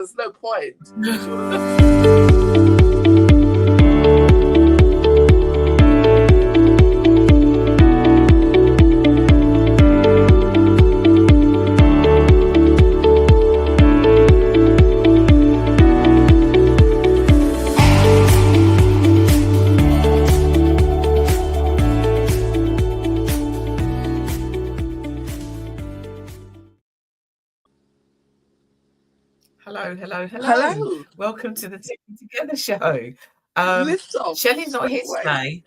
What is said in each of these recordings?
There's no point. Hello. Welcome to the 2Gether show. Shelley's not here today,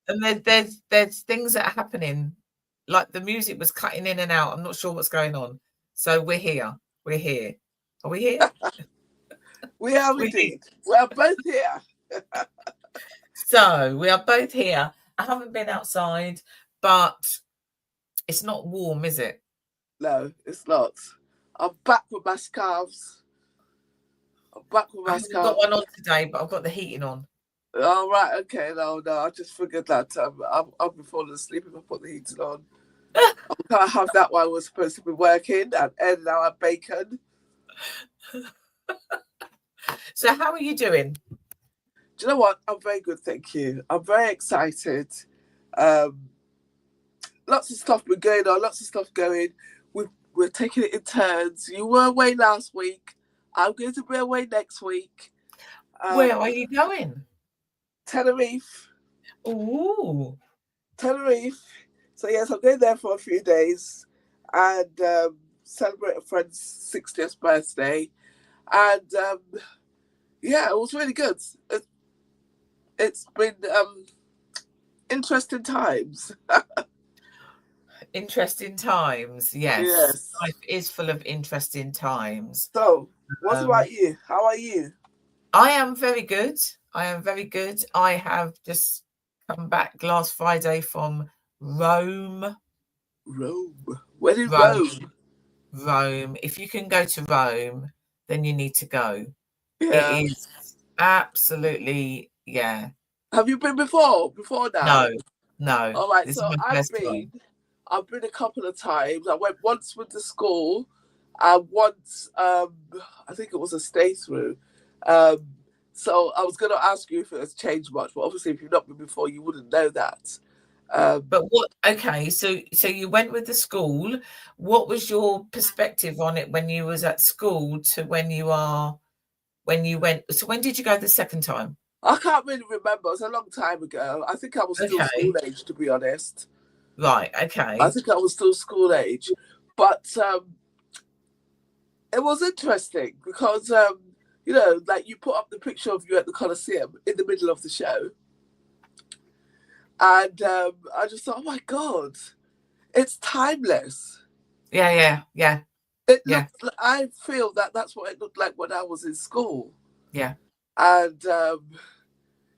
and there's things that are happening. Like the music was cutting in and out. I'm not sure what's going on. So we're here. We're here. Are we here? We are indeed. We are both here. So we are both here. I haven't been outside, but it's not warm, is it? No, it's not. I'm back with my scarves. I've got one on today, but I've got the heating on. Oh, right. Okay. No. I just figured that I'll be falling asleep if I put the heating on. I can't have that while we're supposed to be working and ending our bacon. So how are you doing? Do you know what? I'm very good, thank you. I'm very excited. Lots of stuff been going on, lots of stuff going. We're taking it in turns. You were away last week. I'm going to be away next week. Where are you going? Tenerife. Ooh. Tenerife. So yes, I'm going there for a few days and celebrate a friend's 60th birthday. And yeah, it was really good. It's been interesting times. Interesting times, yes. Life is full of interesting times. So, what about you? How are you? I am very good. I have just come back last Friday from Rome. Where did Rome? Rome. If you can go to Rome, then you need to go. Yeah. It is absolutely, yeah. Have you been before? Before now? No. All right, so I've been a couple of times. I went once with the school, and once I think it was a stay through. So I was going to ask you if it has changed much, but obviously if you've not been before, you wouldn't know that. But what? Okay, so you went with the school. What was your perspective on it when you was at school to when you went? So when did you go the second time? I can't really remember. It was a long time ago. I think I was still school age, to be honest. Right. Okay. I think I was still school age, but it was interesting because you know, like you put up the picture of you at the Colosseum in the middle of the show. And I just thought, oh my God, it's timeless. Yeah. I feel that's what it looked like when I was in school. Yeah. And,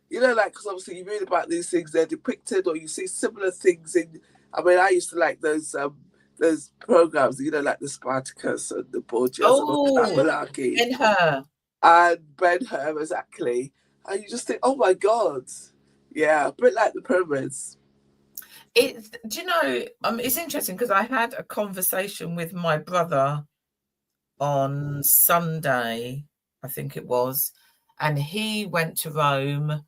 you know, like, because obviously you read about these things, they're depicted, or you see similar things in. I mean, I used to like those programs, you know, like the Spartacus and the Borgias and the Malarkey. Ben-Hur. And Ben-Hur, exactly. And you just think, oh my God. Yeah, a bit like the pyramids. Do you know, it's interesting because I had a conversation with my brother on Sunday, I think it was, and he went to Rome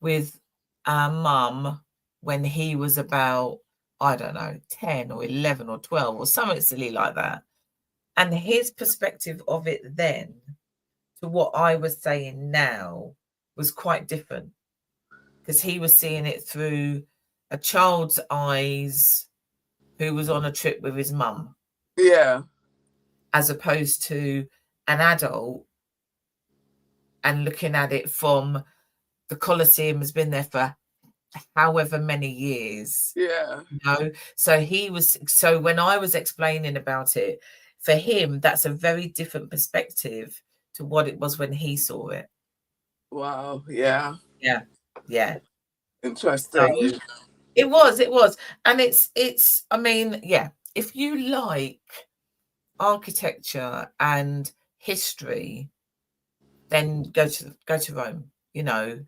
with our mum when he was about, I don't know, 10 or 11 or 12 or something silly like that. And his perspective of it then to what I was saying now was quite different. Because he was seeing it through a child's eyes who was on a trip with his mum. Yeah. As opposed to an adult and looking at it from the Colosseum has been there for however many years. Yeah. You know? So when I was explaining about it, for him, that's a very different perspective to what it was when he saw it. Wow. Yeah. Yeah. Interesting. So it was. And it's, I mean, yeah, if you like architecture and history, then go to Rome. You know,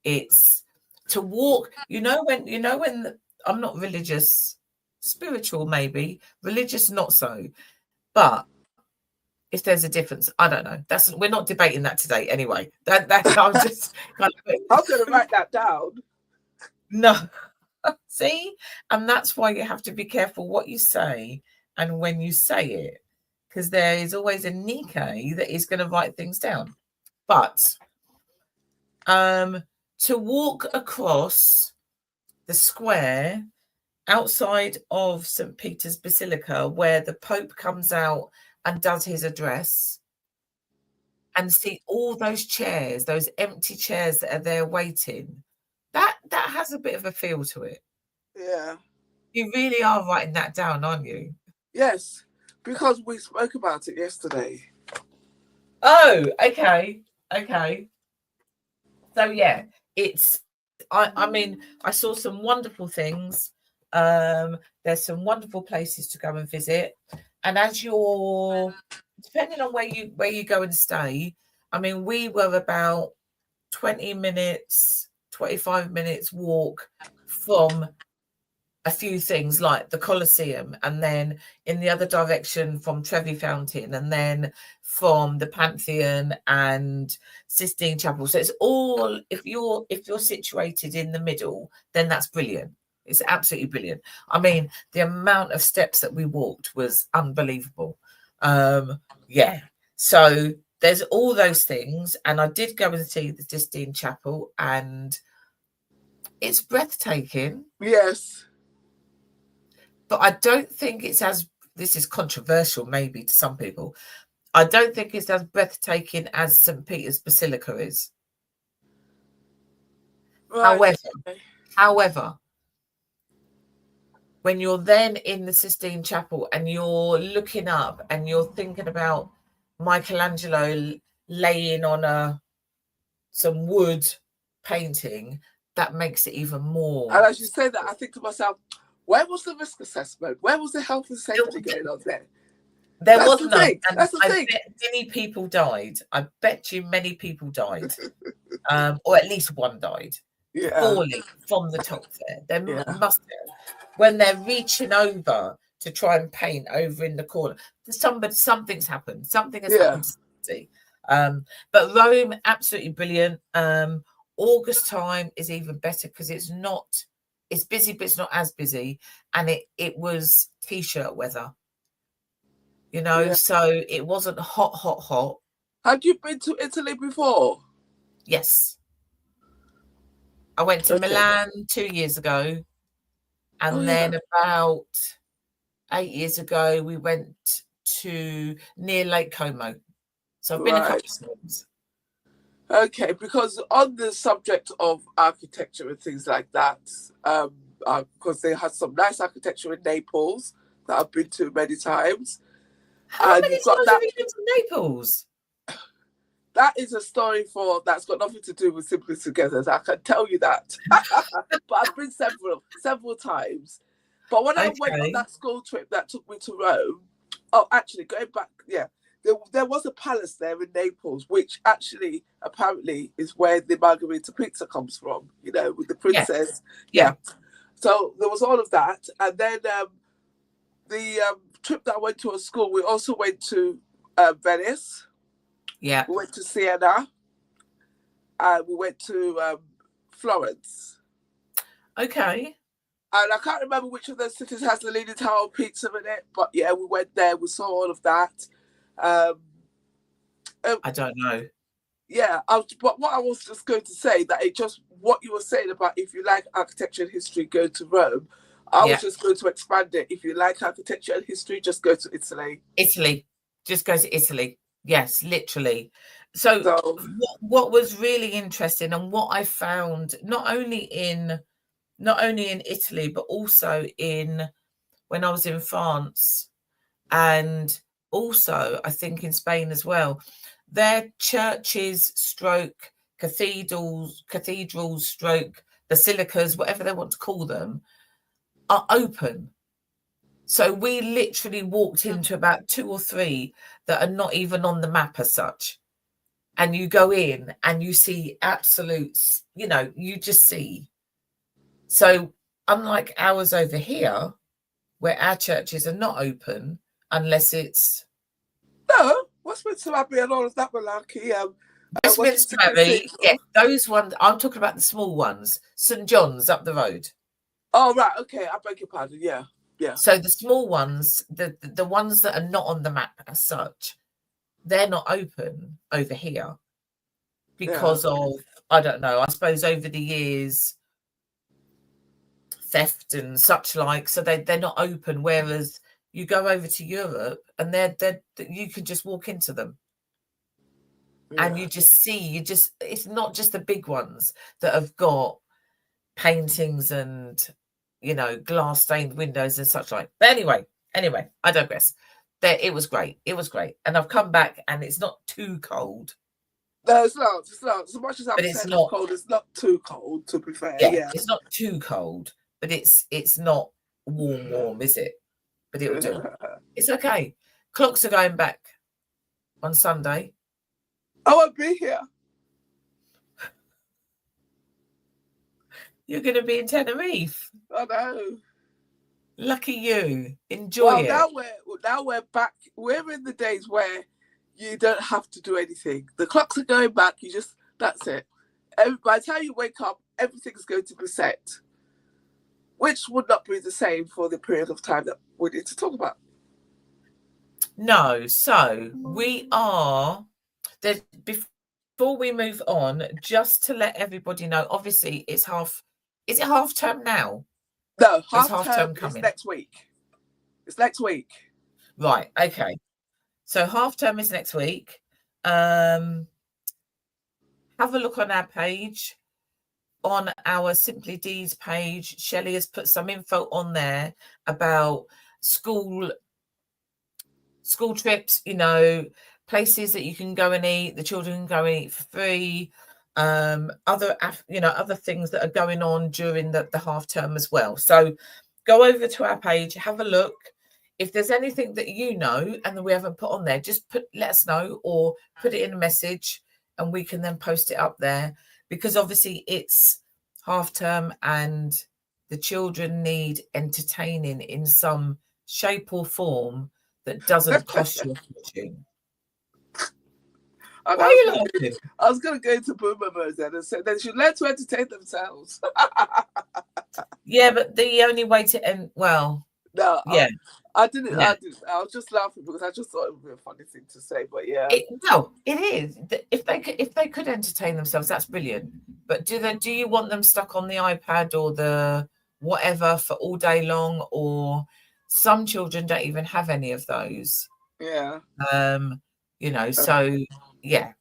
it's to walk, when I'm not religious, spiritual, maybe religious, not so, but if there's a difference. I don't know. We're not debating that today anyway. That I'm just kind of I'm going to write that down. No. See? And that's why you have to be careful what you say and when you say it, because there is always a Nikkei that is going to write things down. But to walk across the square outside of St. Peter's Basilica, where the Pope comes out and does his address, and see all those chairs, those empty chairs that are there waiting, that has a bit of a feel to it. Yeah. You really are writing that down, aren't you? Yes, because we spoke about it yesterday. Oh, okay. So yeah, it's I mean, I saw some wonderful things. There's some wonderful places to go and visit. And as you're depending on where you go and stay, I mean, we were about 20 minutes, 25 minutes walk from a few things like the Colosseum, and then in the other direction from Trevi Fountain, and then from the Pantheon and Sistine Chapel. So it's all, if you're situated in the middle, then that's brilliant. It's absolutely brilliant. I mean, the amount of steps that we walked was unbelievable. Yeah. So there's all those things, and I did go and see the Sistine Chapel, and it's breathtaking. Yes. But I don't think it's as, this is controversial maybe to some people, I don't think it's as breathtaking as St. Peter's Basilica is. Right. However, when you're then in the Sistine Chapel and you're looking up and you're thinking about Michelangelo laying on some wood painting, that makes it even more. And as you say that, I think to myself, where was the risk assessment? Where was the health and safety going on there? There was none. And that's the I thing. bet many people died. I bet you many people died. Or at least one died. Yeah. Falling from the top there. They must have. When they're reaching over to try and paint over in the corner, something's happened. Something has happened to somebody. But Rome, absolutely brilliant. August time is even better because it's busy, but it's not as busy. And it was t-shirt weather. You know, so it wasn't hot. Had you been to Italy before? Yes. I went to Milan 2 years ago. And then about 8 years ago, we went to near Lake Como. So I've been a couple of times. Okay, because on the subject of architecture and things like that, because they had some nice architecture in Naples that I've been to many times. How many times have you been to Naples? That is a story that's got nothing to do with Simply Together. I can tell you that. But I've been several times. But when I went on that school trip that took me to Rome, actually going back, there was a palace there in Naples, which actually apparently is where the margarita pizza comes from. You know, with the princess. Yeah. So there was all of that, and then the trip that I went to at school, we also went to Venice. Yeah. We went to Siena. And we went to Florence. Okay. And I can't remember which of those cities has the Leaning Tower pizza in it, but yeah, we went there. We saw all of that. I don't know. Yeah, but what I was just going to say, that what you were saying about if you like architecture and history, go to Rome. I was just going to expand it. If you like architecture and history, just go to Italy. Italy. Just go to Italy. Yes, literally. So what was really interesting, and what I found not only in Italy, but also when I was in France, and also I think in Spain as well, their churches stroke cathedrals stroke basilicas, whatever they want to call them, are open. So we literally walked into about 2 or 3 that are not even on the map as such. And you go in and you see absolutes, you just see. So unlike ours over here, where our churches are not open unless it's... No. Westminster Abbey and all of that malarkey. Westminster Abbey, yeah, those ones. I'm talking about the small ones. St John's up the road. Oh right, okay. I beg your pardon. Yeah, yeah. So the small ones, the ones that are not on the map as such, they're not open over here because of, I don't know, I suppose over the years, theft and such like. So they're not open. Whereas you go over to Europe and they're you can just walk into them. And you just see, it's not just the big ones that have got paintings and, you know, glass stained windows and such like. But anyway, I digress. It was great. It was great. And I've come back and it's not too cold. No, it's not. It's not. As much as I'm saying it's cold, it's not too cold, to be fair. Yeah. It's not too cold, but it's not warm, is it? But it'll do. It's okay. Clocks are going back on Sunday. I won't be here. You're going to be in Tenerife. I know. Lucky you. Enjoy it. Now we're back. We're in the days where you don't have to do anything. The clocks are going back. That's it. By the time you wake up, everything's going to be set, which would not be the same for the period of time that we need to talk about. No. So we are there. Before we move on, just to let everybody know, obviously it's half. Is it half term now? No, half term is next week. It's next week. Right. Okay. So half term is next week. Have a look on our page, on our Simply Deeds page. Shelley has put some info on there about school trips, you know, places that you can go and eat, the children can go and eat for free, other things that are going on during the half term as well. So go over to our page, have a look. If there's anything that you know and that we haven't put on there, just let us know or put it in a message and we can then post it up there, because obviously it's half term and the children need entertaining in some shape or form that doesn't cost you a fortune. Why are you laughing? I was going to go into boomer mode then and say they should learn to entertain themselves. Yeah, but the only way to end, well, no, yeah. I didn't. I was just laughing because I just thought it would be a funny thing to say. But yeah, it is. If they could entertain themselves, that's brilliant. But do you want them stuck on the iPad or the whatever for all day long? Or some children don't even have any of those. Yeah. You know, so yeah.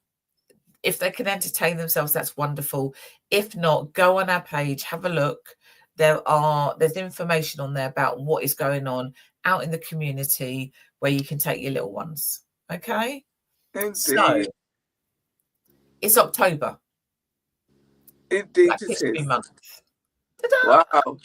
If they can entertain themselves, that's wonderful. If not, go on our page, have a look. There's information on there about what is going on out in the community where you can take your little ones. Okay. Indeed. So it's October. Indeed, Black History Month. Wow.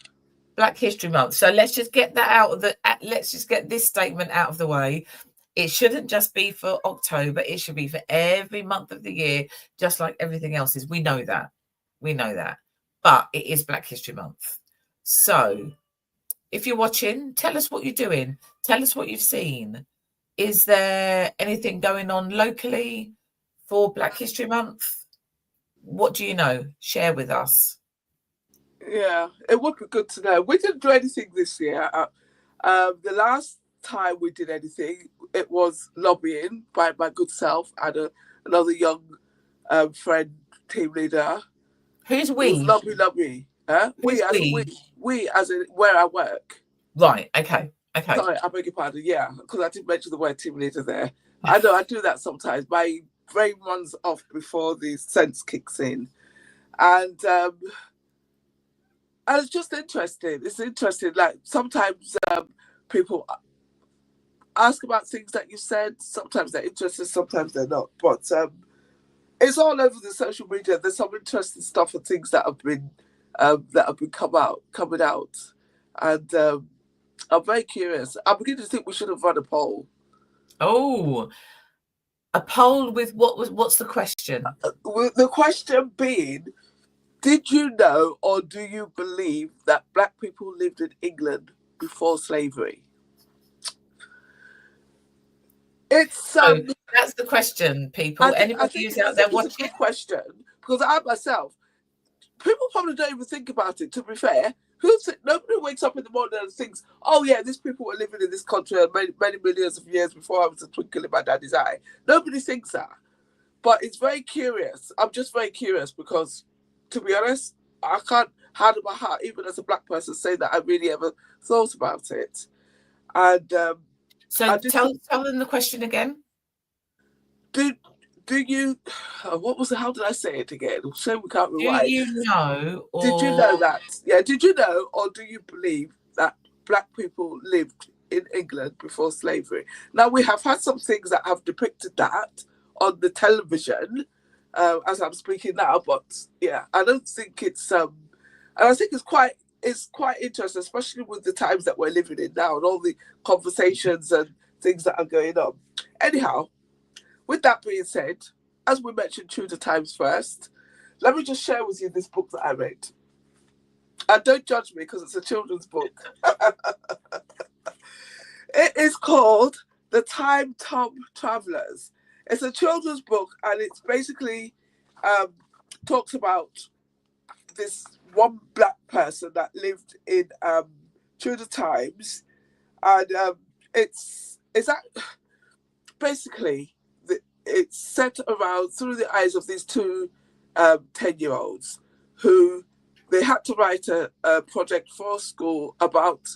Black History Month. So let's just get that let's just get this statement out of the way. It shouldn't just be for October. It should be for every month of the year, just like everything else is. We know that. But it is Black History Month. So if you're watching, tell us what you're doing. Tell us what you've seen. Is there anything going on locally for Black History Month? What do you know? Share with us. Yeah, it would be good to know. We didn't do anything this year. The last time we did anything, it was lobbying by my good self and another young friend, team leader. Who's we? Lobby. Huh? We as in where I work. Right. Okay. Sorry, I beg your pardon. Yeah, because I didn't mention the word team leader there. I know I do that sometimes. My brain runs off before the sense kicks in, and it's just interesting. It's interesting. Like sometimes people ask about things that you said. Sometimes they're interested, sometimes they're not. But it's all over the social media. There's some interesting stuff and things that have been coming out, and I'm very curious. I'm beginning to think we should have run a poll. Oh, a poll with what's the question? The question being, did you know or do you believe that Black people lived in England before slavery? It's So that's the question, people. I Anybody think who's out there it's a watching? good question, because I myself, people probably don't even think about it. To be fair, nobody wakes up in the morning and thinks, "Oh yeah, these people were living in this country many, many millions of years before I was a twinkle in my daddy's eye." Nobody thinks that, but it's very curious. I'm just very curious because, to be honest, I can't hand in my heart, even as a black person, say that I really ever thought about it. And So I did. tell them the question again. Do you? What was it? How did I say it again? So we can't Do rewind. you know, Did you or know that? Yeah, did you know, or do you believe that black people lived in England before slavery? Now, we have had some things that have depicted that on the television as I'm speaking now, but yeah, I don't think and I think it's quite interesting, especially with the times that we're living in now and all the conversations and things that are going on. Anyhow, with that being said, as we mentioned Tudor times first, let me just share with you this book that I read. And don't judge me because it's a children's book. It is called The Time Tom Travelers. It's a children's book, and it's basically talks about this one black person that lived in Tudor times, and it's that basically it's set around through the eyes of these two 10-year-olds who they had to write a project for school about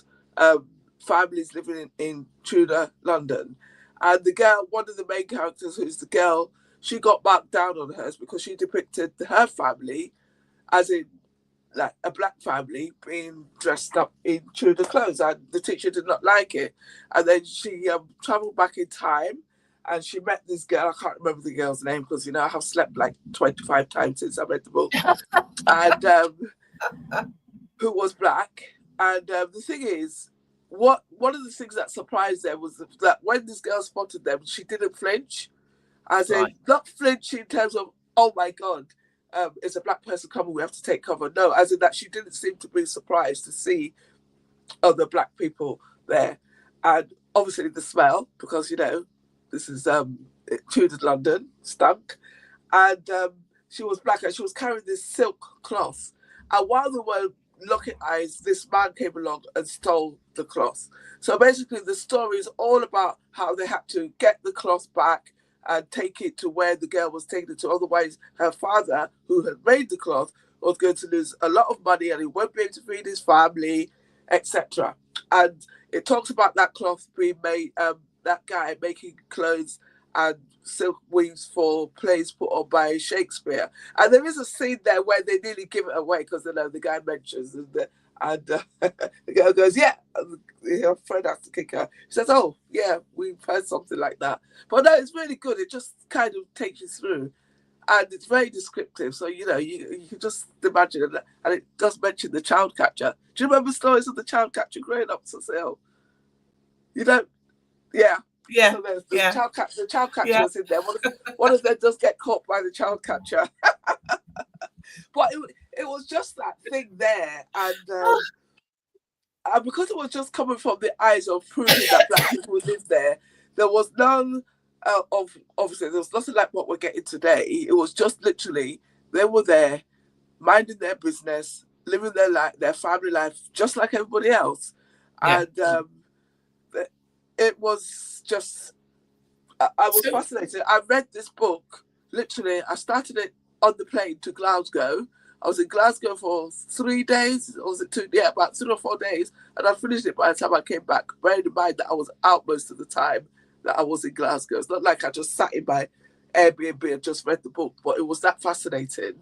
families living in Tudor London. And the girl, one of the main characters, who's the girl, she got marked down on hers because she depicted her family as in like a black family being dressed up in Tudor clothes, and the teacher did not like it. And then she travelled back in time, and she met this girl. I can't remember the girl's name because I have slept like 25 times since I read the book, and who was black. And the thing is, one of the things that surprised them was that when this girl spotted them, she didn't flinch, as in not flinch in terms of, oh my god, it's a black person coming, we have to take cover. No, as in that she didn't seem to be surprised to see other black people there. And obviously the smell, because this is Tudor London, stunk. And she was black, and she was carrying this silk cloth. And while they were locking eyes, this man came along and stole the cloth. So basically the story is all about how they had to get the cloth back and take it to where the girl was taking it to. Otherwise, her father, who had made the cloth, was going to lose a lot of money and he won't be able to feed his family, etc. And it talks about that cloth being made, that guy making clothes and silk weaves for plays put on by Shakespeare. And there is a scene there where they nearly give it away because the guy mentions and the girl goes, yeah, her friend has to kick her. She says, oh, yeah, we've heard something like that. But no, it's really good. It just kind of takes you through. And it's very descriptive. So, you can just imagine it. And it does mention the child catcher. Do you remember stories of the child catcher growing up, Cecile? You don't? Yeah. Yeah. So there's the child catcher was in there. One of them does get caught by the child catcher. But it was just that thing there. And because it was just coming from the eyes of proving that black people live there was none obviously, there was nothing like what we're getting today. It was just literally, they were there, minding their business, living their life, their family life, just like everybody else. Yeah. And it was just, I was fascinated. I read this book, literally, I started it on the plane to Glasgow. I was in Glasgow for 3 days, or was it 2? Yeah, about 3 or 4 days. And I finished it by the time I came back, bearing in mind that I was out most of the time that I was in Glasgow. It's not like I just sat in my Airbnb and just read the book, but it was that fascinating.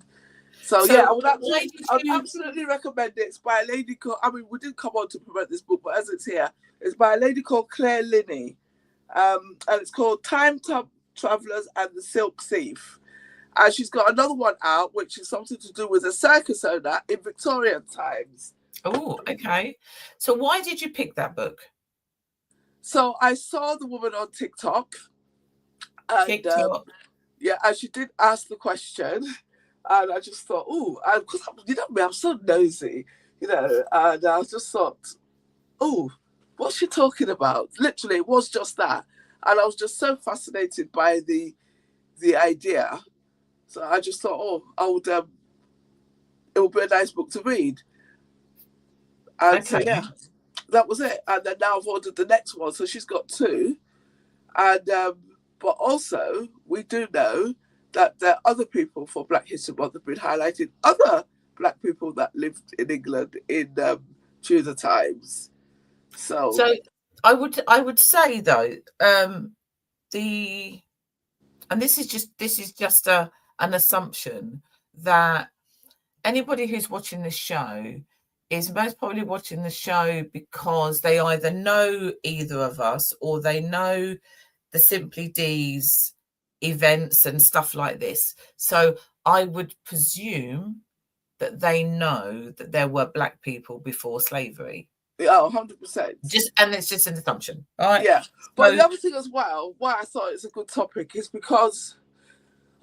So yeah, I would absolutely recommend it. It's by a lady called, we didn't come on to promote this book, but as it's here, it's by a lady called Claire Linney. And it's called Time Travelers and the Silk Thief. And she's got another one out, which is something to do with a circus owner in Victorian times. Oh, okay. So why did you pick that book? So I saw the woman on TikTok. And, and she did ask the question. And I just thought, because I'm so nosy, and I just thought, what's she talking about? Literally, it was just that. And I was just so fascinated by the idea. So I just thought, it would be a nice book to read. And so, yeah, that was it. And then now I've ordered the next one. So she's got 2. And but also, we do know that there are other people for Black History Month have been highlighting other Black people that lived in England in Tudor times. So I would say though, and this is just an assumption that anybody who's watching this show is most probably watching the show because they either know either of us or they know the Simply D's events and stuff like this. So I would presume that they know that there were Black people before slavery. Yeah, 100%. And it's just an assumption, all right? Yeah, but the other thing as well, why I thought it's a good topic is because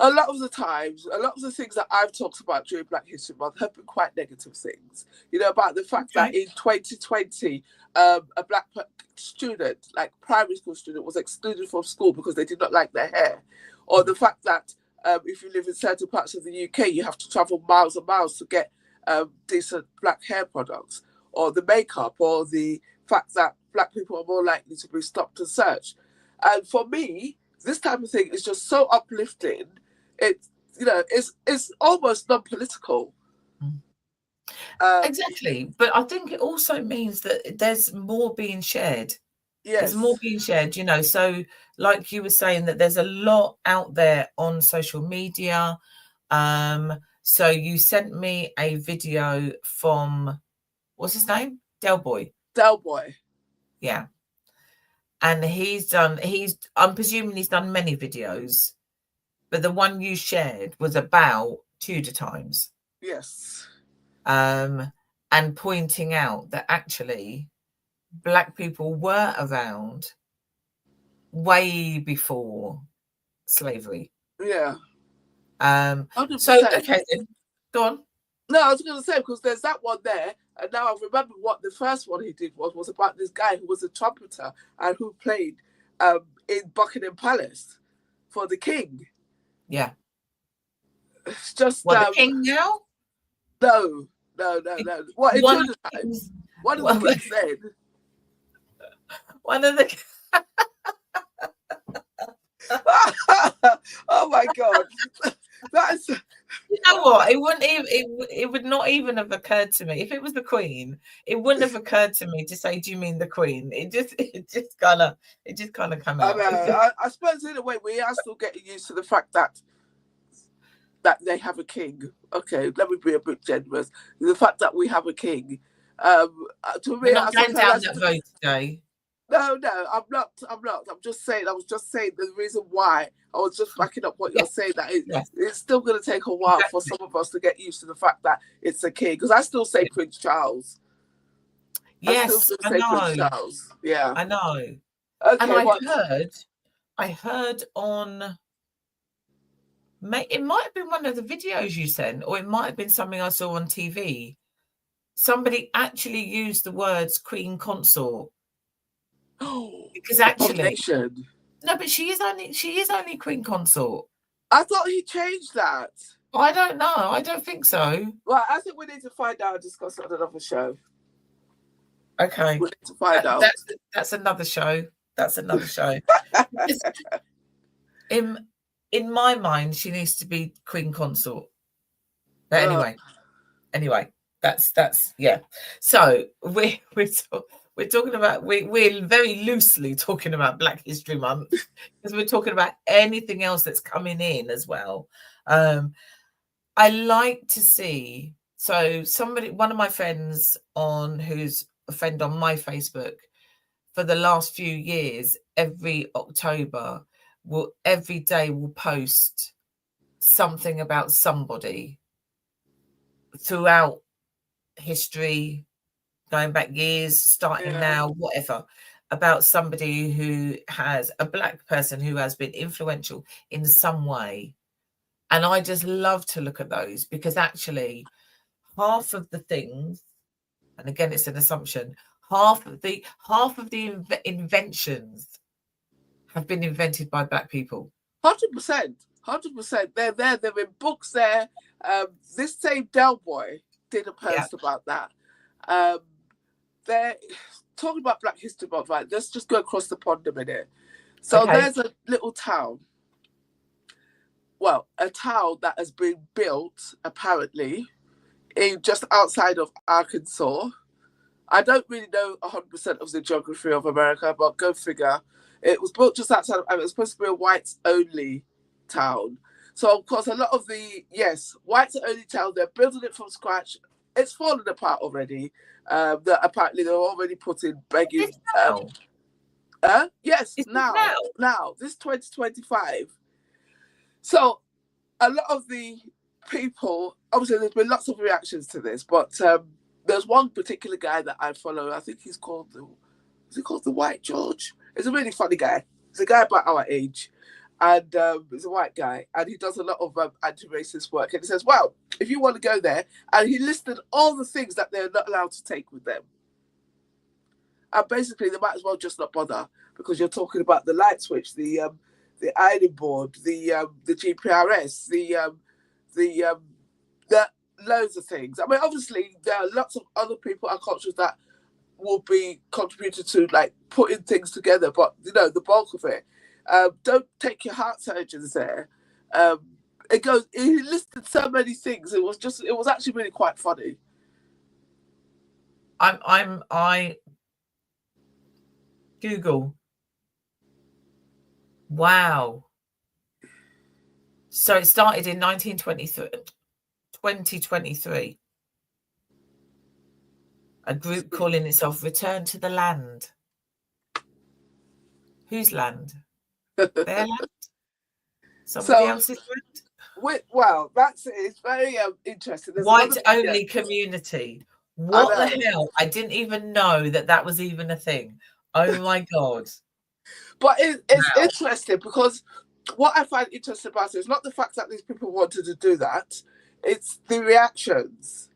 a lot of the times, a lot of the things that I've talked about during Black History Month have been quite negative things. You know, about the fact that in 2020, a Black student, like primary school student, was excluded from school because they did not like their hair. Or the fact that if you live in certain parts of the UK, you have to travel miles and miles to get decent Black hair products. Or the makeup, or the fact that Black people are more likely to be stopped and searched. And for me, this type of thing is just so uplifting. It's almost non-political. Exactly, but I think it also means that there's more being shared. Yes. There's more being shared, you know. So, like you were saying, that there's a lot out there on social media. So you sent me a video from, what's his name? Del Boy. Yeah. And I'm presuming he's done many videos, but the one you shared was about Tudor times. Yes. And pointing out that actually Black people were around way before slavery. Yeah. 100%. So, okay, then, go on. No, I was going to say, because there's that one there, and now I've remembered what the first one he did was about this guy who was a trumpeter and who played in Buckingham Palace for the king. Yeah. It's just... the king now? No. What, in Tudor times? One of the kings then. One of the... Oh my God. That's... You know what? It would not even have occurred to me if it was the Queen. It wouldn't have occurred to me to say, "Do you mean the Queen?" It just kind of came out. I suppose in a way we are still getting used to the fact that they have a king. Okay, let me be a bit generous. The fact that we have a king. To me, we're not going down that road today. No, I'm not. I'm just saying. I was just saying the reason why. I was just backing up what you're saying. That it's still going to take a while for some of us to get used to the fact that it's a king. Because I still say Prince Charles. Yes, I know. Prince Charles. Yeah, I know. Okay, and I heard on. It might have been one of the videos you sent, or it might have been something I saw on TV. Somebody actually used the words Queen Consort. Oh, because actually, no, but she is only Queen Consort. I thought he changed that. I don't know. I don't think so. Well, I think we need to find out and discuss it on another show. Okay, we need to find out. That's another show. That's another show. In my mind, she needs to be Queen Consort. But anyway, that's yeah. So we're talking about we're very loosely talking about Black History Month because we're talking about anything else that's coming in as well. I like to see, so one of my friends who's a friend on my Facebook for the last few years, every October every day will post something about somebody throughout history, going back years, starting now, whatever, about somebody who has a Black person who has been influential in some way. And I just love to look at those because actually half of the things, and again, it's an assumption, half of the inventions have been invented by black people. 100%. 100%. They're there. There have been books there. This same Del Boy did a post about that. They're talking about Black History Month, right? Let's just go across the pond a minute. So there's a little town. Well, a town that has been built, apparently, in just outside of Arkansas. I don't really know 100% of the geography of America, but go figure. It was built just outside of, it was supposed to be a whites-only town. So, of course, a lot of whites-only town, they're building it from scratch. It's fallen apart already. Apparently, they're already putting begging. Yes, now. This 2025. So, a lot of the people, obviously, there's been lots of reactions to this, but there's one particular guy that I follow. I think he's called the White George? He's a really funny guy. He's a guy about our age, and he's a white guy, and he does a lot of anti-racist work. And he says, well, if you want to go there, and he listed all the things that they're not allowed to take with them. And basically, they might as well just not bother, because you're talking about the light switch, the ironing board, the GPRS, the loads of things. I mean, obviously, there are lots of other people and cultures that will be contributed to, like, putting things together, but, the bulk of it. Don't take your heart surgeons there. He listed so many things. It was actually really quite funny. I Google. Wow. So it started in 2023. A group calling itself Return to the Land. Whose land? Their land? Somebody else's land? Well, it's very interesting. White-only community. What the hell? I didn't even know that was even a thing. Oh, my God. But it's interesting, because what I find interesting about it is not the fact that these people wanted to do that, it's the reactions.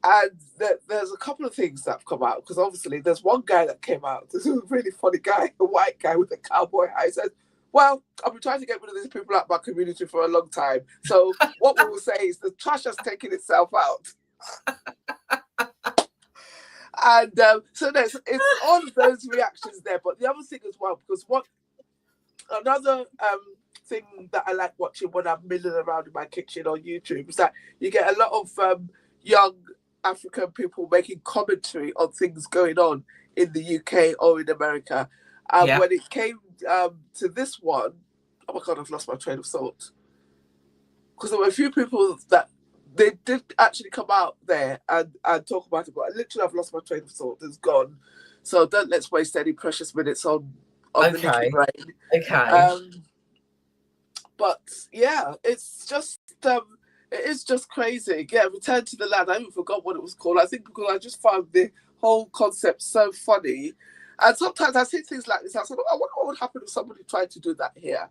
And there's a couple of things that have come out, because obviously there's one guy that came out, this is a really funny guy, a white guy with a cowboy hat. He says, well, I've been trying to get rid of these people out of my community for a long time. So what we will say is the trash has taken itself out. And so it's all of those reactions there. But the other thing as well, because another thing that I like watching when I'm milling around in my kitchen on YouTube is that you get a lot of young African people making commentary on things going on in the UK or in America. When it came to this one, oh my God, I've lost my train of thought. Because there were a few people that they did actually come out there and talk about it, but I literally have lost my train of thought. It's gone. So let's waste any precious minutes on the Nicky brain. Okay. But yeah, it's just it is just crazy. Yeah, Return to the Land. I even forgot what it was called. I think because I just found the whole concept so funny. And sometimes I see things like this. I said, I wonder what would happen if somebody tried to do that here.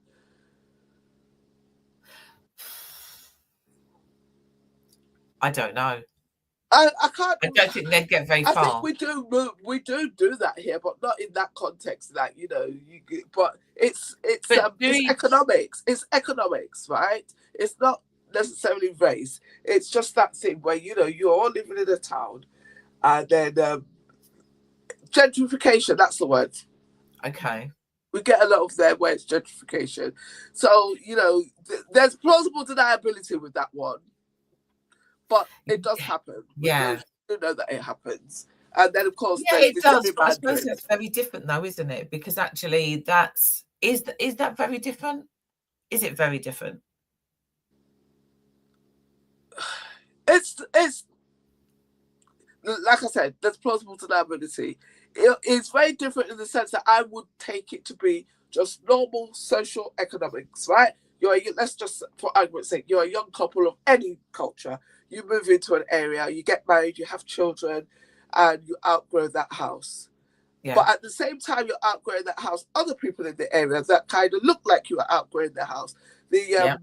I don't know. I can't. I don't think they'd get very far. I think we do that here, but not in that context. But it's economics. It's economics, right? It's not necessarily race. It's just that thing where you're all living in a town, and then gentrification. That's the word. Okay. We get a lot of there where it's gentrification. So there's plausible deniability with that one. But it does happen. Yeah. You know that it happens. And then, of course, it does. But I suppose that's very different, though, isn't it? Because actually, is that very different? Is it very different? It's like I said, there's plausible deniability. It's very different in the sense that I would take it to be just normal social economics, right? Let's just, for argument's sake, you're a young couple of any culture. You move into an area, you get married, you have children, and you outgrow that house. Yeah. But at the same time, you're outgrowing that house, other people in the area that kind of look like you are outgrowing their house. The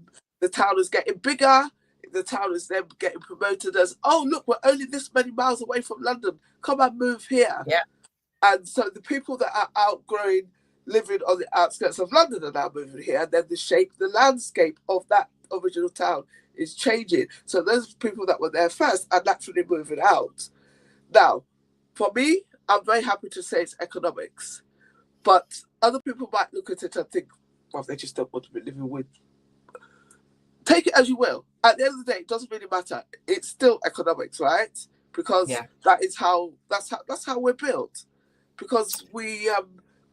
town is getting bigger. The town is then getting promoted as, oh, look, we're only this many miles away from London. Come and move here. Yeah. And so the people that are outgrowing living on the outskirts of London are now moving here, and then the landscape of that original town is changing. So those people that were there first are naturally moving out. Now, for me, I'm very happy to say it's economics, but other people might look at it and think, well, they just don't want to be living with. Take it as you will. At the end of the day, it doesn't really matter. It's still economics, right? Because that's how we're built. Because we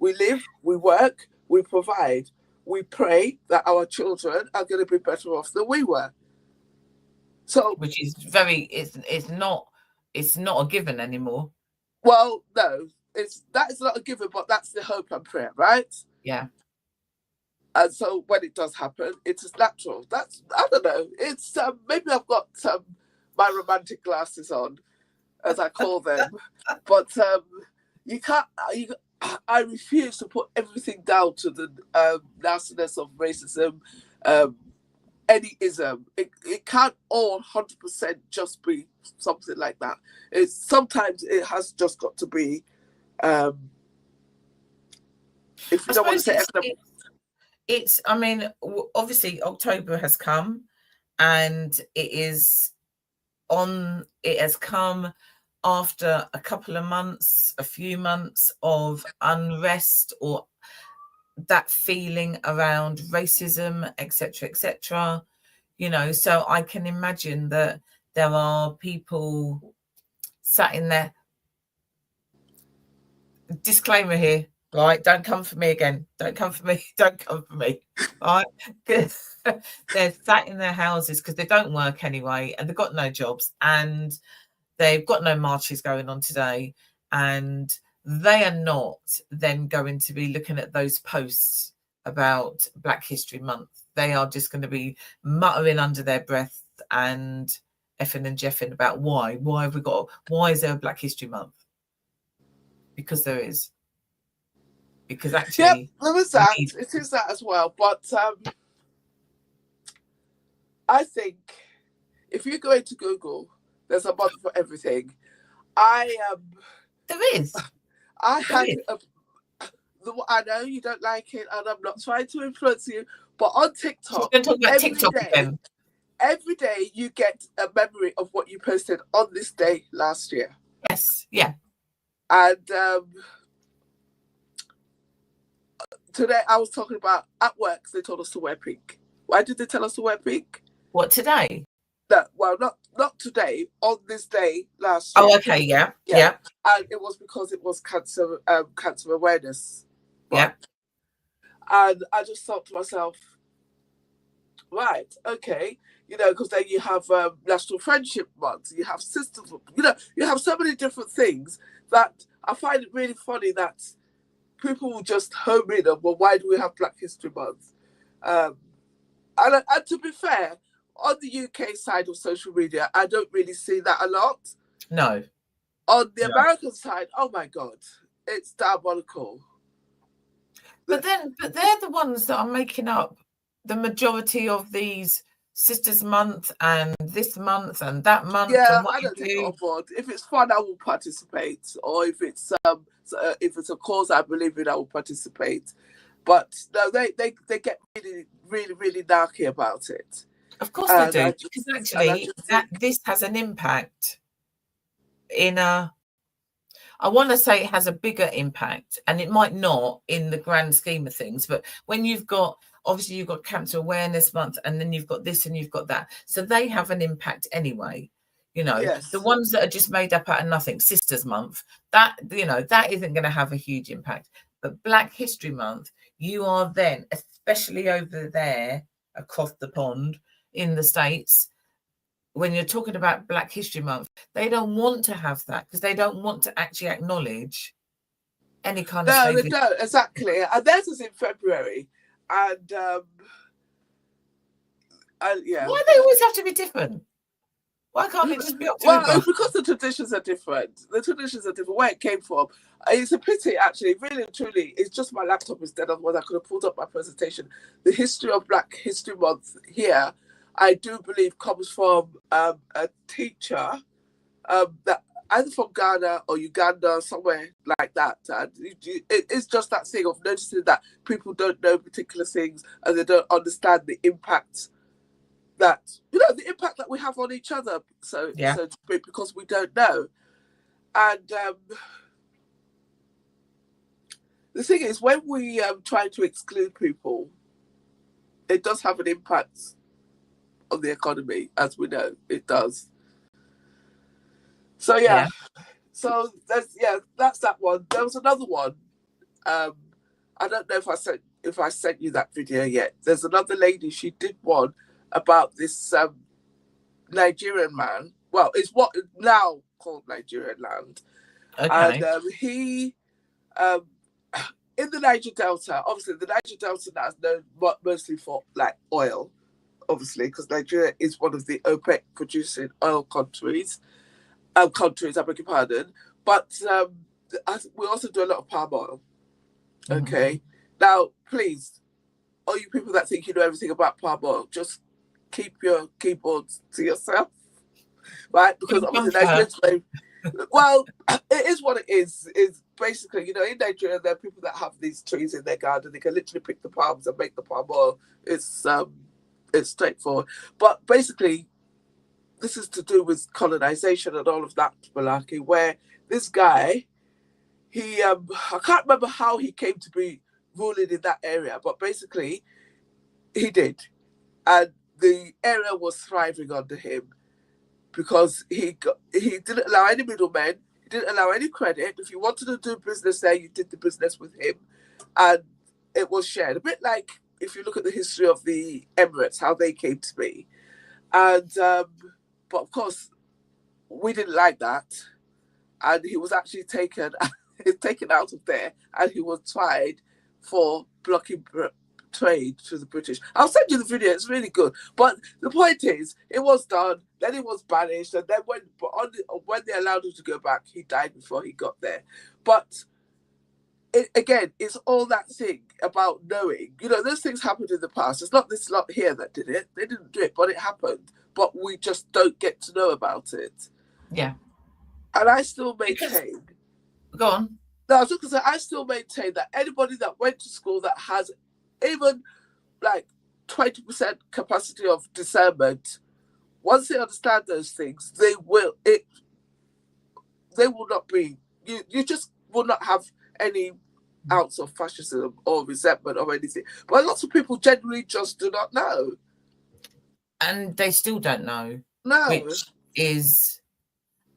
live, we work, we provide, we pray that our children are going to be better off than we were. So, which is it's not a given anymore. Well, no, that is not a given, but that's the hope and prayer, right? Yeah. And so when it does happen, it is natural. I don't know. It's maybe I've got my romantic glasses on, as I call them, but you can't. I refuse to put everything down to the nastiness of racism, any ism. It can't all 100% just be something like that. Sometimes it has just got to be. If you don't want to say it's, I mean, obviously October has come, and it has come after a couple of months, a few months of unrest or that feeling around racism, etc., you know. So I can imagine that there are people sat in there. Disclaimer here, right? Don't come for me again. Don't come for me. Don't come for me. Right? They're sat in their houses because they don't work anyway, and they've got no jobs, and they've got no marches going on today, and they are not then going to be looking at those posts about Black History Month. They are just going to be muttering under their breath and effing and jeffing about why is there a Black History Month? Because there is. Because actually, there is that. It is that as well. But I think if you go into Google, there's a month for everything. There is. I know you don't like it, and I'm not trying to influence you, but on TikTok, every day you get a memory of what you posted on this day last year. Yes, yeah. And today I was talking about at work, they told us to wear pink. Why did they tell us to wear pink? What, today? No, well, not today, on this day last year. Oh, okay, yeah. And it was because it was cancer awareness. Yeah. And I just thought to myself, right, okay, you know, because then you have National Friendship Month, you have Sisters, you know, you have so many different things that I find it really funny that people will just home in on, well, why do we have Black History Month? And to be fair, on the UK side of social media, I don't really see that a lot. No. On the American side, oh my God, it's diabolical. But they're the ones that are making up the majority of these Sisters Month and this month and that month. Yeah, I don't take it on board. If it's fun, I will participate, or if it's a cause I believe in, I will participate. But no, they get really, really, really narky about it. Of course they do, because actually this has an impact I want to say it has a bigger impact, and it might not in the grand scheme of things, but when you've got Cancer Awareness Month, and then you've got this and you've got that, so they have an impact anyway. You know, yes. The ones that are just made up out of nothing, Sisters Month, that, you know, that isn't going to have a huge impact. But Black History Month, you are then, especially over there across the pond in the States, when you're talking about Black History Month, they don't want to have that because they don't want to actually acknowledge any kind of slavery. No, they don't, exactly. And theirs is in February. And yeah. Why do they always have to be different? Why can't it just be October? Well, it's because the traditions are different. The traditions are different. Where it came from. It's a pity, actually, really and truly. It's just my laptop instead of what I could have pulled up my presentation. The history of Black History Month here, I do believe, comes from a teacher that either from Ghana or Uganda, somewhere like that. And it's just that thing of noticing that people don't know particular things and they don't understand the impact that, the impact that we have on each other, so to speak, because we don't know. And the thing is, when we try to exclude people, it does have an impact on the economy, as we know it does. So so that's that one. There was another one. I don't know if I sent you that video yet. There's another lady. She did one about this Nigerian man. Well, it's what is now called Nigerian land. Okay. And he in the Niger Delta. Obviously, the Niger Delta now is known mostly for like oil. Obviously, because Nigeria is one of the OPEC producing oil countries. I beg your pardon. But we also do a lot of palm oil. Okay. Mm-hmm. Now, please, all you people that think you know everything about palm oil, just keep your keyboards to yourself, right? Because obviously Nigerians, well, it is what it is. It's basically, in Nigeria, there are people that have these trees in their garden. They can literally pick the palms and make the palm oil. It's straightforward. But basically, this is to do with colonization and all of that malarkey, where this guy, he, I can't remember how he came to be ruling in that area, but basically, he did. And the area was thriving under him because he didn't allow any middlemen, he didn't allow any credit. If you wanted to do business there, you did the business with him. And it was shared. A bit like if you look at the history of the Emirates, how they came to be. And but of course, we didn't like that, and he was actually taken out of there, and he was tried for blocking trade to the British. I'll send you the video; it's really good. But the point is, it was done. Then he was banished, and then when they allowed him to go back, he died before he got there. But again, it's all that thing about knowing. Those things happened in the past. It's not this lot here that did it. They didn't do it, but it happened. But we just don't get to know about it. Yeah. And I still maintain. Go on. No, I was just going to say, I still maintain that anybody that went to school that has even like 20% capacity of discernment, once they understand those things, they will not be. You just will not have any ounce of fascism or resentment or anything. But lots of people generally just do not know. And they still don't know. No. Which is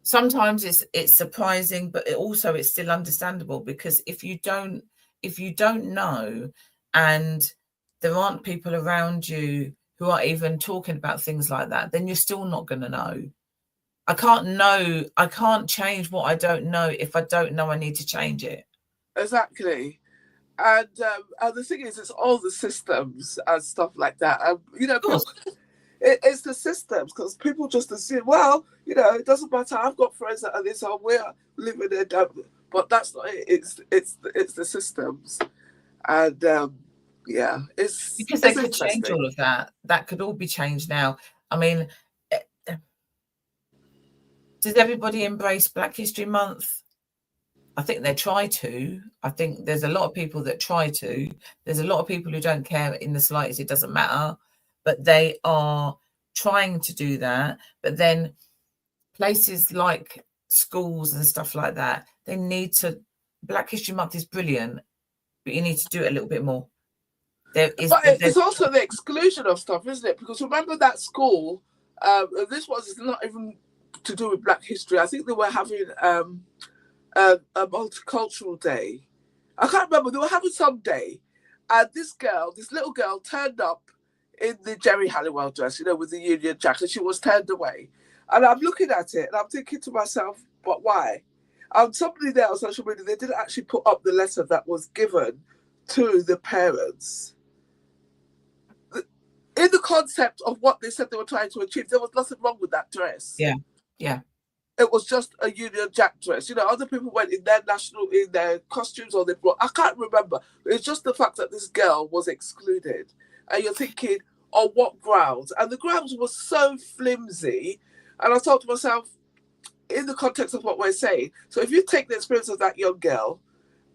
sometimes it's surprising, but it's still understandable, because if you don't know, and there aren't people around you who are even talking about things like that, then you're still not going to know. I can't change what I don't know. If I don't know, I need to change it. Exactly. And the thing is, it's all the systems and stuff like that. It's the systems, because people just assume, well, it doesn't matter. I've got friends that are this, or we're living in but that's not it. It's the systems, and it's because they could change all of that. That could all be changed now. I mean, does everybody embrace Black History Month? I think they try to. I think there's a lot of people that try to. There's a lot of people who don't care in the slightest. It doesn't matter. But they are trying to do that. But then places like schools and stuff like that, they need to. Black History Month is brilliant, but you need to do it a little bit more. It's also the exclusion of stuff, isn't it? Because remember that school, this was not even to do with Black history. I think they were having a multicultural day. I can't remember. They were having some day. And this little girl turned up in the Jerry Halliwell dress, with the Union Jack, and she was turned away. And I'm looking at it and I'm thinking to myself, but why? Somebody there on social media, they didn't actually put up the letter that was given to the parents. In the concept of what they said they were trying to achieve, there was nothing wrong with that dress. Yeah, yeah. It was just a Union Jack dress. Other people went in their costumes, or they brought, I can't remember. It's just the fact that this girl was excluded. And you're thinking, on what grounds? And the grounds were so flimsy. And I thought to myself, in the context of what we're saying, so if you take the experience of that young girl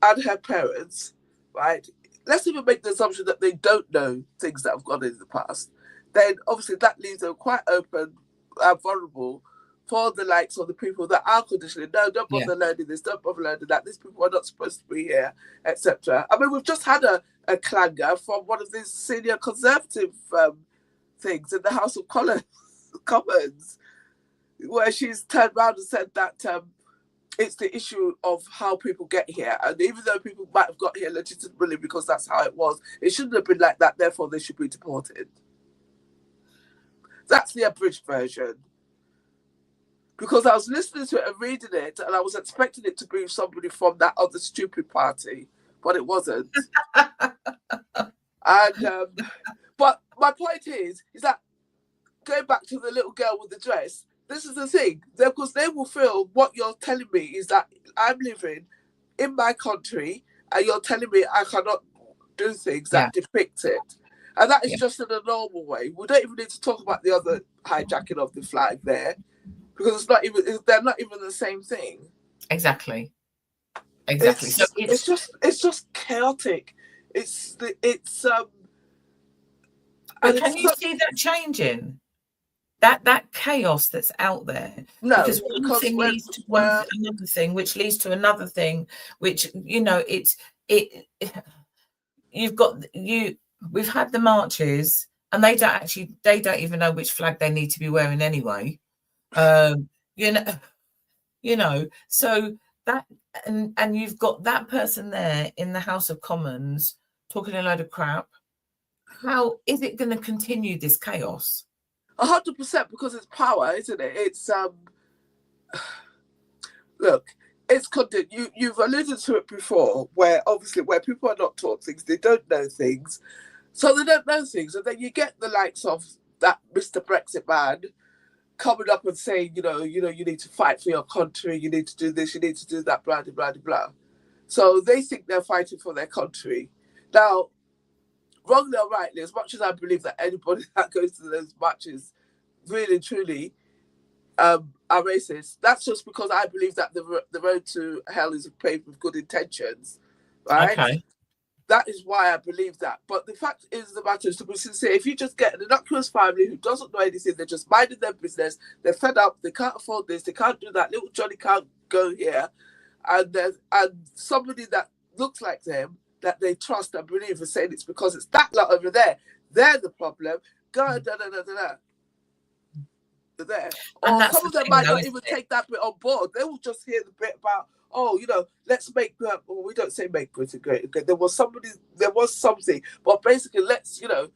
and her parents, right, let's even make the assumption that they don't know things that have gone in the past, then obviously that leaves them quite open and vulnerable for the likes of the people that are conditioning. No, don't bother learning this, don't bother learning that. These people are not supposed to be here, etc. I mean, we've just had a clanger from one of these senior Conservative things in the House of Commons, where she's turned around and said that it's the issue of how people get here. And even though people might have got here legitimately because that's how it was, it shouldn't have been like that, therefore they should be deported. That's the abridged version. Because I was listening to it and reading it, and I was expecting it to be somebody from that other stupid party, but it wasn't. And but my point is that going back to the little girl with the dress, this is the thing, because they will feel what you're telling me is that I'm living in my country, and you're telling me I cannot do things that depict it. And that is just in a normal way. We don't even need to talk about the other hijacking of the flag there, because they're not even the same thing. Exactly. So it's just chaotic. But can you see that changing? That chaos that's out there. No, because one thing leads to another thing, which leads to another thing, which, you know, we've had the marches, and they don't even know which flag they need to be wearing anyway. You know, so that, and you've got that person there in the House of Commons talking a load of crap. How is it going to continue this chaos? 100%, because it's power, isn't it? It's look, it's content. You've alluded to it before, where obviously where people are not taught things, they don't know things, so they don't know things, and then you get the likes of that Mr. Brexit man coming up and saying, you know, you need to fight for your country, you need to do this, you need to do that, blah, blah, blah, blah. So they think they're fighting for their country. Now, wrongly or rightly, as much as I believe that anybody that goes to those marches really, truly are racist, that's just because I believe that the road to hell is paved with good intentions, right? Okay. That is why I believe that. But the fact is, the matter is, to be sincere, if you just get an innocuous family who doesn't know anything, they're just minding their business, they're fed up, they can't afford this, they can't do that, little Johnny can't go here, and somebody that looks like them, that they trust and believe, is saying it's because it's that lot over there, they're the problem, go there. Or some of them might not even take that bit on board. They will just hear the bit about, oh, you know, let's make, well, we don't say make Britain great again. There was something, but basically let's, you know,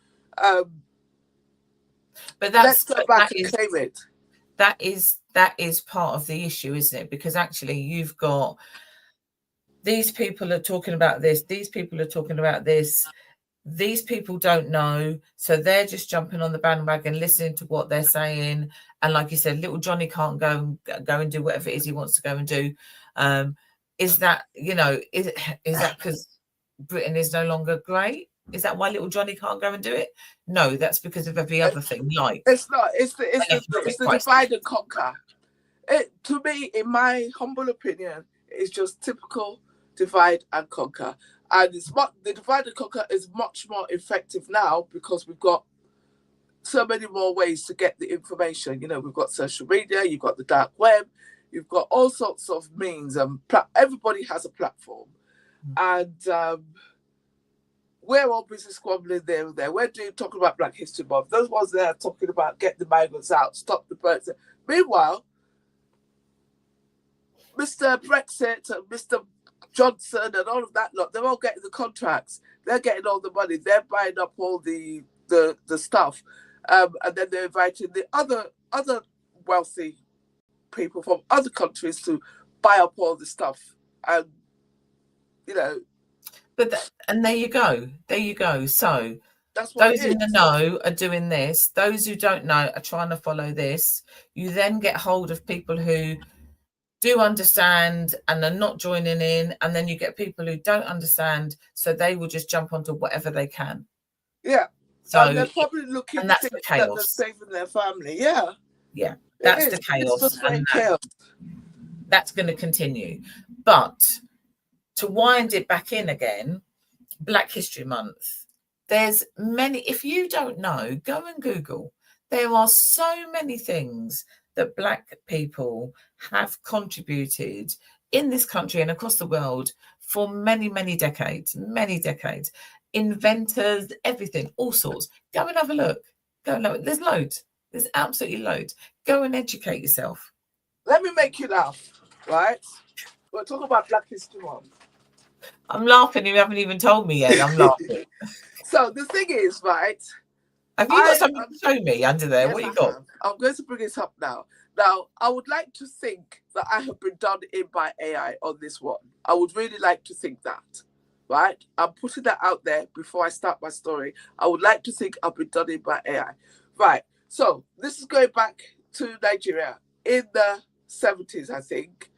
but let's go back and claim it. That is part of the issue, isn't it? Because actually you've got, these people are talking about this, these people are talking about this, these people don't know, so they're just jumping on the bandwagon, listening to what they're saying. And like you said, little Johnny can't go and do whatever it is he wants to go and do. Is that, you know, is that because Britain is no longer great? Is that why little Johnny can't go and do it? No, that's because of every other thing. Like, it's not. It's the divide and conquer. To me, in my humble opinion, it's just typical divide and conquer. And the divide and conquer is much more effective now because we've got so many more ways to get the information. You know, we've got social media, you've got the dark web, you've got all sorts of means, and everybody has a platform. And we're all busy squabbling there and there. We're talking about Black History Month. Those ones there are talking about get the migrants out, stop the birds. Meanwhile, Mr. Brexit and Mr. Johnson and all of that lot, they're all getting the contracts. They're getting all the money. They're buying up all the stuff. And then they're inviting the other wealthy people from other countries to buy up all the stuff. And, you know. And there you go. So that's what those in the know are doing this. Those who don't know are trying to follow this. You then get hold of people who do understand and are not joining in, and then you get people who don't understand, so they will just jump onto whatever they can. Yeah. So and they're probably looking and that's to the think that they're saving their family. Yeah. Yeah. That's the chaos. It's just chaos. That's going to continue. But to wind it back in again, Black History Month, there's many, if you don't know, go and Google. There are so many things that Black people have contributed in this country and across the world for many, many decades, inventors, everything, all sorts. Go and have a look. Go and look. There's loads. There's absolutely loads. Go and educate yourself. Let me make you laugh, right? We're talking about Black History Month. I'm laughing. You haven't even told me yet. I'm laughing. So the thing is, right? Have you got something to show me under there? Yes, what you got? I'm going to bring it up now. Now, I would like to think that I have been done in by AI on this one. I would really like to think that, right? I'm putting that out there before I start my story. I would like to think I've been done in by AI. Right. So this is going back to Nigeria in the 70s, I think,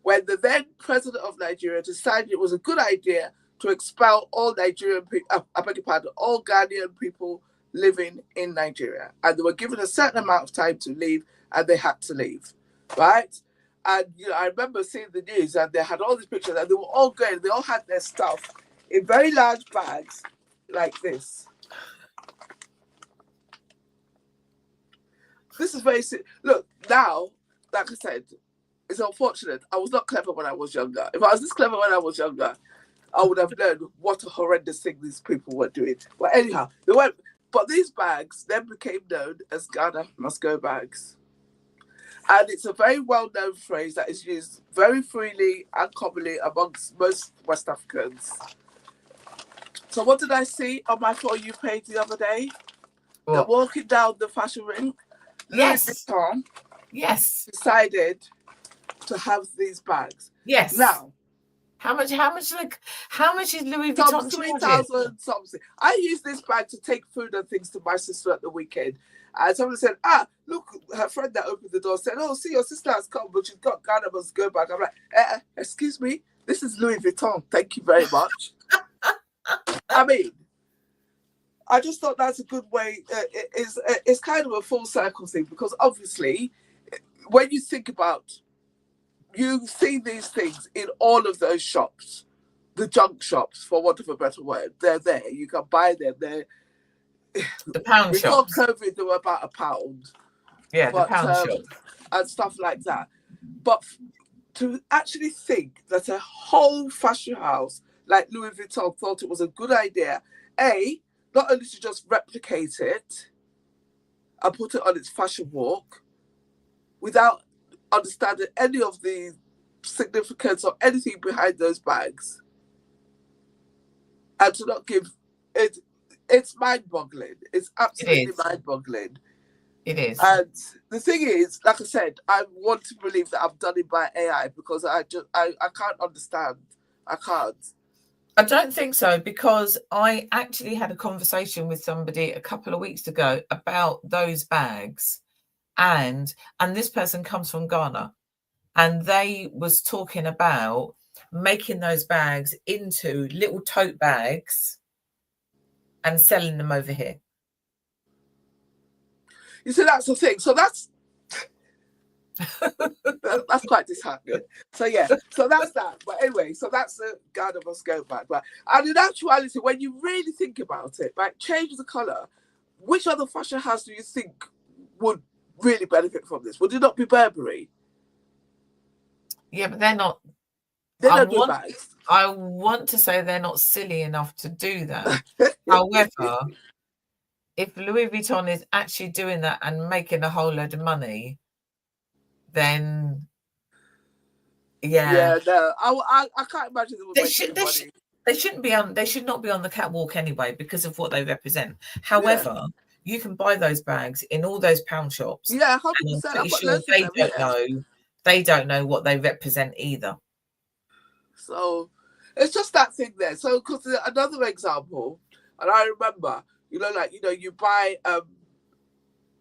when the then president of Nigeria decided it was a good idea to expel all Nigerian people, I beg your pardon, all Ghanaian people living in Nigeria. And they were given a certain amount of time to leave, and they had to leave, right? And, you know, I remember seeing the news, and they had all these pictures, and they were all going, they all had their stuff in very large bags like this. This is very, look, now, like I said, it's unfortunate. I was not clever when I was younger. If I was this clever when I was younger, I would have learned what a horrendous thing these people were doing. But anyhow, they went. But these bags then became known as Ghana must go bags. And it's a very well-known phrase that is used very freely and commonly amongst most West Africans. So what did I see on my For You page the other day? What? They're walking down the fashion ring. Yes. Louis Vuitton decided to have these bags. Yes. Now, how much is Louis Vuitton? 3,000 something. I use this bag to take food and things to my sister at the weekend. And someone said, look, her friend that opened the door said, oh, see, your sister has come, but she's got Ghana must go back. I'm like, excuse me, this is Louis Vuitton. Thank you very much. I mean, I just thought that's a good way. It's kind of a full circle thing, because obviously, when you think about, you see these things in all of those shops, the junk shops, for want of a better word. They're there. You can buy them. They're the pound shops. Before COVID, they were about £1. Yeah, the pound shops and stuff like that. But to actually think that a whole fashion house like Louis Vuitton thought it was a good idea, not only to just replicate it and put it on its fashion walk without understanding any of the significance or anything behind those bags, and to not give it, it's mind-boggling. It's absolutely mind-boggling. It is. And the thing is, like I said, I want to believe that I've done it by AI, because I can't understand. I can't. I don't think so, because I actually had a conversation with somebody a couple of weeks ago about those bags. And this person comes from Ghana, and they was talking about making those bags into little tote bags and selling them over here. You see, that's the thing. So that's quite disheartening. So yeah, so that's that. But anyway, so that's the Ghana must go back. But and in actuality, when you really think about it, like, change the colour, which other fashion house do you think would really benefit from this? Would it not be Burberry? Yeah, but they're not. I want to say they're not silly enough to do that. However, if Louis Vuitton is actually doing that and making a whole load of money, then no, I can't imagine they shouldn't be on. They should not be on the catwalk anyway, because of what they represent. However, you can buy those bags in all those pound shops. Yeah, 100%. I'm pretty sure they don't know what they represent either. So it's just that thing there. So, because another example, and I remember, you buy.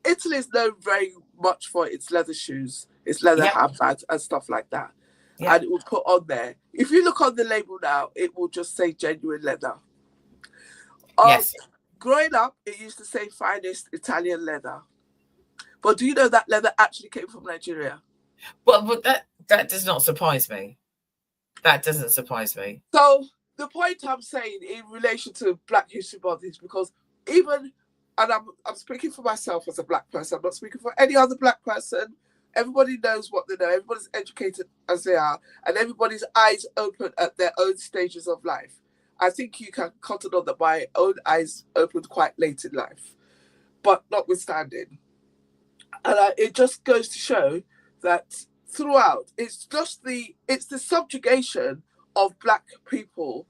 Italy is known very much for its leather shoes, its leather handbags, and stuff like that. Yep. And it will put on there. If you look on the label now, it will just say genuine leather. Yes. Growing up, it used to say finest Italian leather. But do you know that leather actually came from Nigeria? But that does not surprise me. That doesn't surprise me. So the point I'm saying in relation to Black History Month is because even, and I'm speaking for myself as a Black person, I'm not speaking for any other Black person. Everybody knows what they know. Everybody's educated as they are, and everybody's eyes open at their own stages of life. I think you can count on that my own eyes opened quite late in life, but notwithstanding, and it just goes to show that throughout, it's the subjugation of Black people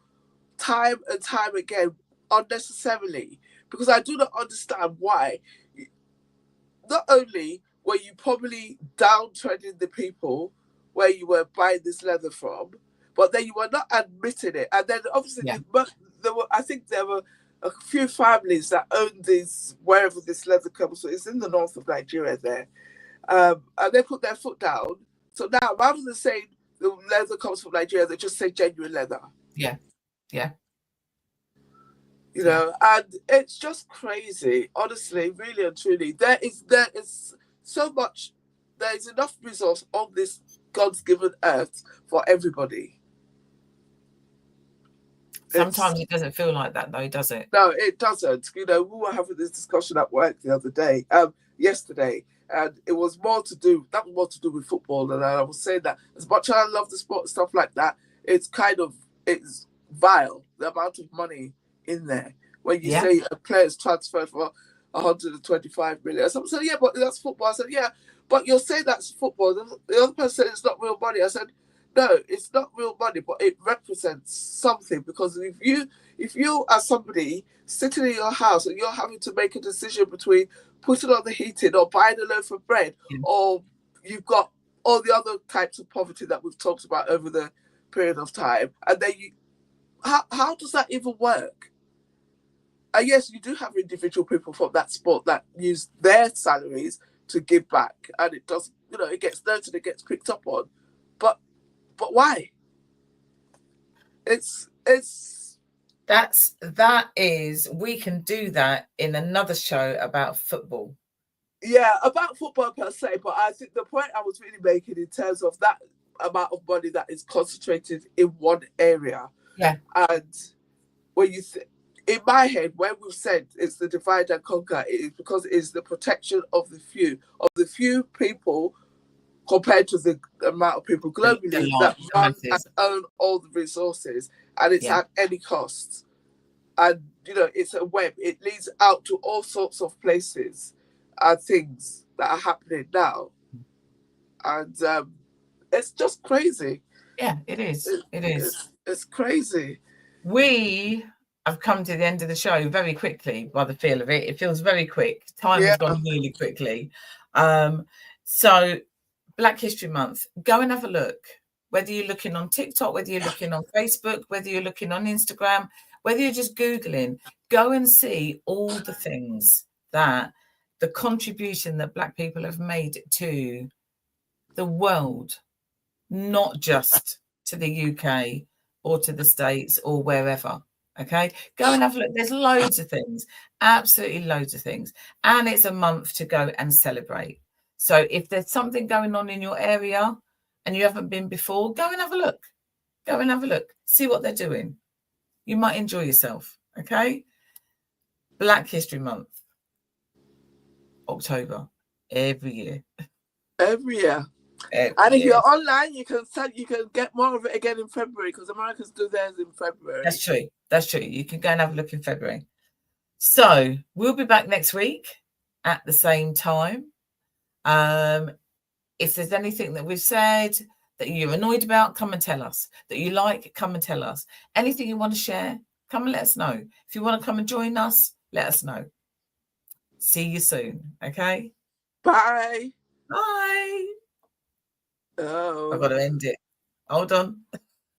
time and time again unnecessarily, because I do not understand why. Not only were you probably downtreading the people where you were buying this leather from, but then you were not admitting it. And then obviously I think there were a few families that owned these wherever this leather comes from. It's in the north of Nigeria there. And they put their foot down. So now rather than saying the leather comes from Nigeria, they just say genuine leather. Yeah. You know, and it's just crazy, honestly, really and truly. There is so much, there is enough resource on this God's given earth for everybody. Sometimes it doesn't feel like that though, does it? No, it doesn't. You know, we were having this discussion at work the other day, yesterday, and it was more to do with football. And I was saying that as much as I love the sport and stuff like that, it's vile, the amount of money in there. When you say a player's transferred for 125 million. Someone said, yeah, but that's football. I said, yeah, but you're saying that's football. The other person said it's not real money. I said, no, it's not real money, but it represents something. Because if you are somebody sitting in your house and you're having to make a decision between putting on the heating or buying a loaf of bread, or you've got all the other types of poverty that we've talked about over the period of time, and then how does that even work? And yes, you do have individual people from that sport that use their salaries to give back, and it does, it gets noted, it gets picked up on, but why? We can do that in another show about football. Yeah, about football per se, but I think the point I was really making in terms of that amount of money that is concentrated in one area. Yeah. And when you in my head, when we've said it's the divide and conquer, it is because it is the protection of the few people compared to the amount of people globally that run and own all the resources, and it's at any cost. And it's a web. It leads out to all sorts of places and things that are happening now, and it's just crazy. Yeah, it is. It's crazy. We have come to the end of the show very quickly by the feel of it. It feels very quick. Time has gone really quickly. So Black History Month, go and have a look. Whether you're looking on TikTok, whether you're looking on Facebook, whether you're looking on Instagram, whether you're just Googling, go and see all the things the contribution that Black people have made to the world, not just to the UK or to the States or wherever. Okay, go and have a look. There's loads of things, absolutely loads of things. And it's a month to go and celebrate. So if there's something going on in your area and you haven't been before, go and have a look. Go and have a look. See what they're doing. You might enjoy yourself. Okay. Black History Month, October, every year. Every year. And if you're online, you can get more of it again in February, because Americans do theirs in February. That's true. You can go and have a look in February. So we'll be back next week at the same time. If there's anything that we've said that you're annoyed about, come and tell us. That you like, come and tell us. Anything you want to share, come and let us know. If you want to come and join us, let us know. See you soon. Okay. Bye. Bye. Oh. I've got to end it. Hold on.